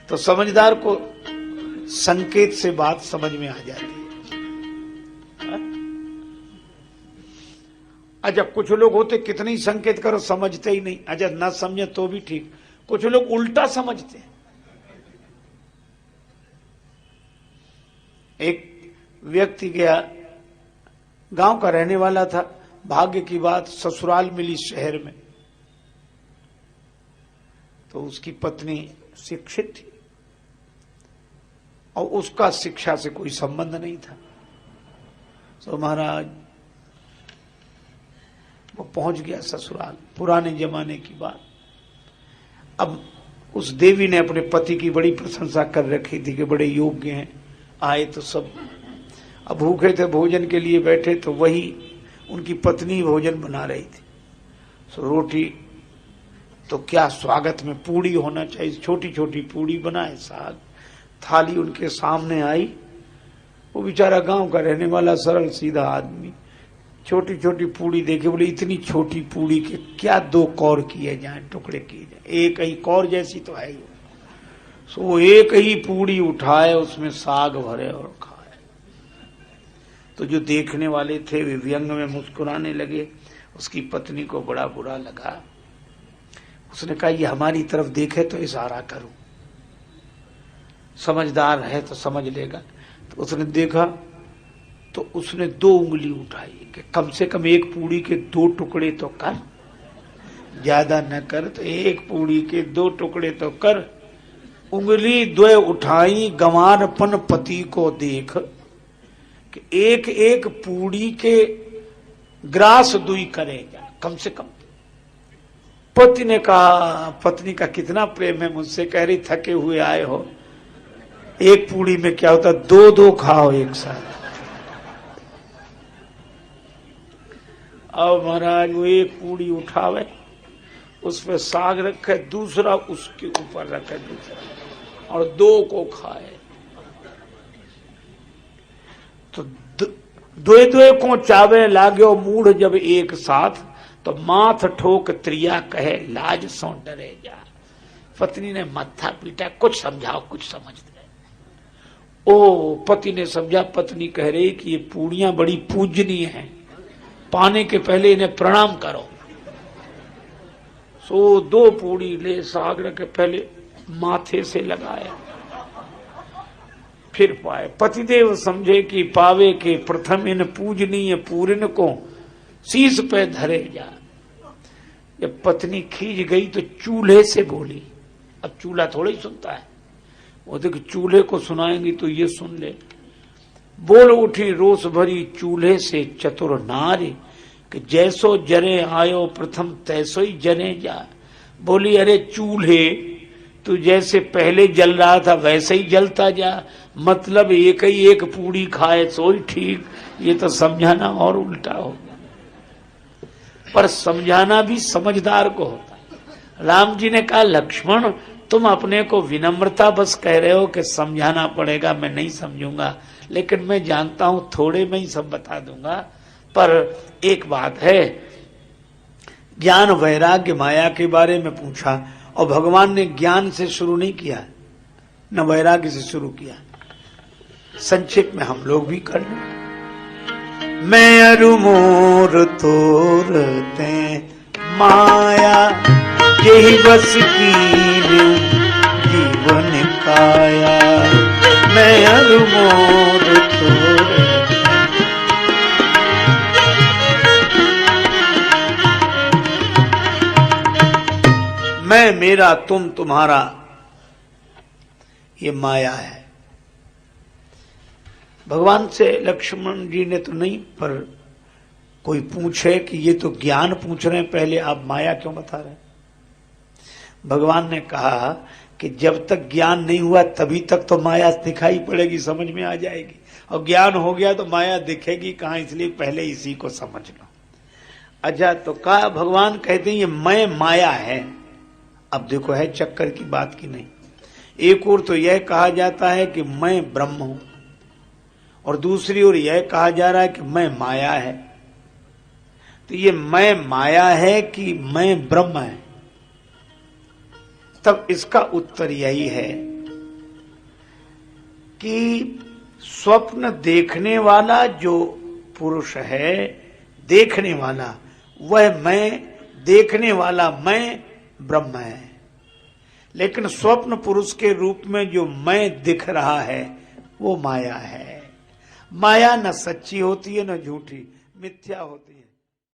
तो समझदार को संकेत से बात समझ में आ जाती है। अच्छा, कुछ लोग होते कितने ही संकेत करो समझते ही नहीं। अच्छा, ना समझे तो भी ठीक, कुछ लोग उल्टा समझते हैं। एक व्यक्ति गया, गांव का रहने वाला था, भाग्य की बात ससुराल मिली शहर में। तो उसकी पत्नी शिक्षित थी और उसका शिक्षा से कोई संबंध नहीं था। तो महाराज वो पहुंच गया ससुराल, पुराने जमाने की बात। अब उस देवी ने अपने पति की बड़ी प्रशंसा कर रखी थी कि बड़े योग्य हैं। आए तो सब, अब भूखे थे, भोजन के लिए बैठे तो वही उनकी पत्नी भोजन बना रही थी। सो रोटी तो क्या, स्वागत में पूड़ी होना चाहिए, छोटी छोटी पूड़ी बनाए, साग, थाली उनके सामने आई। वो बेचारा गांव का रहने वाला सरल सीधा आदमी छोटी छोटी पूड़ी देखे, बोले इतनी छोटी पूड़ी के क्या दो कौर किए जाए, टुकड़े किए जाए, एक ही कौर जैसी तो है ही। सो वो एक ही पूड़ी उठाए, उसमें साग भरे और खाए। तो जो देखने वाले थे वे व्यंग में मुस्कुराने लगे। उसकी पत्नी को बड़ा बुरा लगा। उसने कहा ये हमारी तरफ देखे तो इशारा करूं, समझदार है तो समझ लेगा। तो उसने देखा तो उसने 2 उंगली उठाई कि कम से कम एक पूड़ी के 2 टुकड़े तो कर, ज्यादा न कर तो एक पूड़ी के 2 टुकड़े तो कर। उंगली 2 उठाई, गंवारपन पति को देख कि एक एक पूड़ी के ग्रास दुई करेगा कम से कम। पति ने कहा, पत्नी का कितना प्रेम है मुझसे, कह रही थके हुए आए हो, एक पूड़ी में क्या होता, 2-2 खाओ एक साथ। अब महाराज वो एक पूड़ी उठावे, उसमें साग रखे, दूसरा उसके ऊपर रखे दूसरा, और 2 को खाए। तो 2-2 को चावे लाग्यो मूढ़ जब एक साथ, तो माथ ठोक त्रिया कहे लाज सो डरे जा। पत्नी ने मत्था पीटा, कुछ समझाओ कुछ समझ दे। ओ पति ने समझा, पत्नी कह रही कि ये पूड़ियां बड़ी पूजनीय हैं, पाने के पहले इन्हें प्रणाम करो। सो 2 पूड़ी ले, सागर के पहले माथे से लगाया, फिर पाए। पतिदेव समझे कि पावे के प्रथम इन पूजनीय पूरन को शीश पे धरे जा। जब पत्नी खींच गई तो चूल्हे से बोली। अब चूल्हा थोड़ा ही सुनता है, वो देख चूल्हे को सुनाएंगी तो ये सुन ले। बोल उठी रोष भरी चूल्हे से चतुर नारी कि जैसो जरे आयो प्रथम तैसो ही जने जा। बोली अरे चूल्हे, तू जैसे पहले जल रहा था वैसे ही जलता जा, मतलब एक ही एक पूड़ी खाए सो ही ठीक। ये तो समझाना और उल्टा हो। पर समझाना भी समझदार को होता है। राम जी ने कहा लक्ष्मण तुम अपने को विनम्रता बस कह रहे हो कि समझाना पड़ेगा, मैं नहीं समझूंगा, लेकिन मैं जानता हूं थोड़े में ही सब बता दूंगा। पर एक बात है, ज्ञान वैराग्य माया के बारे में पूछा और भगवान ने ज्ञान से शुरू नहीं किया, न वैराग्य से शुरू किया। संक्षेप में हम लोग भी कर लें। मैं अरु मोर तोरते माया यही बस कीन जीवन काया। मैं अरु मोर तोरते, मैं मेरा तुम तुम्हारा, ये माया है। भगवान से लक्ष्मण जी ने तो नहीं, पर कोई पूछे कि ये तो ज्ञान पूछ रहे हैं, पहले आप माया क्यों बता रहे हैं? भगवान ने कहा कि जब तक ज्ञान नहीं हुआ तभी तक तो माया दिखाई पड़ेगी, समझ में आ जाएगी, और ज्ञान हो गया तो माया दिखेगी कहां, इसलिए पहले इसी को समझ लो। अच्छा, तो कहा भगवान कहते हैं ये मैं माया है। अब देखो है चक्कर की बात की नहीं। एक ओर तो यह कहा जाता है कि मैं ब्रह्म हूं, और दूसरी ओर यह कहा जा रहा है कि मैं माया है। तो ये मैं माया है कि मैं ब्रह्म है? तब इसका उत्तर यही है कि स्वप्न देखने वाला जो पुरुष है, देखने वाला, वह मैं, देखने वाला मैं ब्रह्म है। लेकिन स्वप्न पुरुष के रूप में जो मैं दिख रहा है वो माया है। माया न सच्ची होती है न झूठी, मिथ्या होती है।